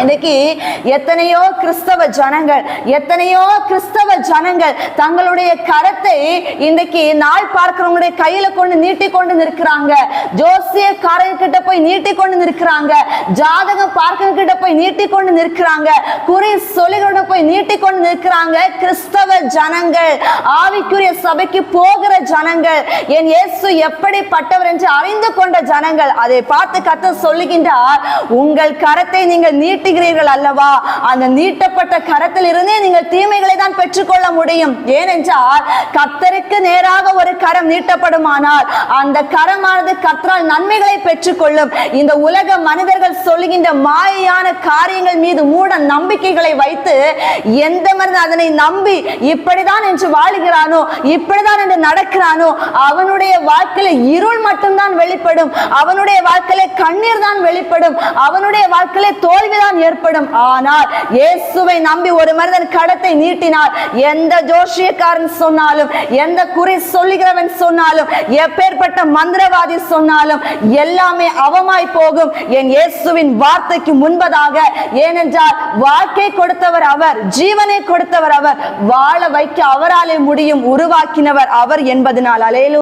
இன்னைக்கு எத்தனையோ கிறிஸ்தவ ஜனங்கள் தங்களுடைய கரத்தை இன்னைக்கு நாள் பார்க்கிறவங்களுடைய கையில கொண்டு நீட்டி கொண்டு நிற்கிறாங்க. ஜோசியக்காரர்கிட்ட போய் நீட்டி கொண்டு நிற்கிறாங்க. ஜாதகம் பார்க்கிறவங்கிட்ட போய் நீட்டி கொண்டு நிற்கிறாங்க. குறி சொல்லிகளோட போய் நீட்டி கொண்டு நிற்கிறாங்க. கிறிஸ்தவ ஜனங்கள், ஆவிக்குரிய சபைக்கு போகிற ஜனங்கள், என் இயேசு எப்படிப்பட்டவர் என்று அறிந்து கொண்ட ஜனங்கள். அதை பார்த்து கர்த்தர் சொல்லுகின்றார், உங்கள் கரத்தை நீங்கள் நீட்டுகிறீர்கள் அல்லவா, அந்த நீட்டப்பட்ட கரத்தில் இருந்தே நீங்கள் தீமைகளை தான் பெற்றுக்கொள்ள முடியும். ஏனென்றால் கர்த்தருக்கு நேராக ஒரு கரம் நீட்டப்படுமானால் அந்த கரமானது கர்த்தரால் நன்மைகளை பெற்றுக்கொள்ளும். இந்த உலக மனிதர்கள் சொல்லுகின்ற மாயையான காரியங்கள் மீது மூட நம்பிக்கைகளை வைத்து எந்த மனிதன் அதனை நம்பி இப்படிதான் என்று வாழுகிறானோ, இப்படிதான் என்று நடக்கிறானோ, அவனுடைய வாழ்க்கையில இருள் மட்டும்தான் வெளிப்படும். அவனுடைய வாழ்க்கையில கண்ணீர் தான் வெளிப்படும். அவனுடைய வாழ்க்கையில தோல்விதான் ஏற்படும். ஆனால் இயேசுவை நம்பி ஒரு மனிதன் கடத்தை நீட்டினால், எந்த ஜோசியக்காரன் சொன்னாலும், எந்த குறி சொல்லுகிறவன் சொன்னாலும், எப்பேற்பட்ட மந்திரவாதி சொன்னாலும் எல்லாமே அவமாய் போகும் என் இயேசுவின் வார்த்தைக்கு முன்பதாக. ஏனென்றால் வாழ்க்கை கொடுத்தவர் அவர், ஜீவனை கொடுத்தவர் அவர், வாழ வைக்க அவராலே முடியும், உருவாக்கினவர் அவர் என்பதனால். அல்லேலூயா.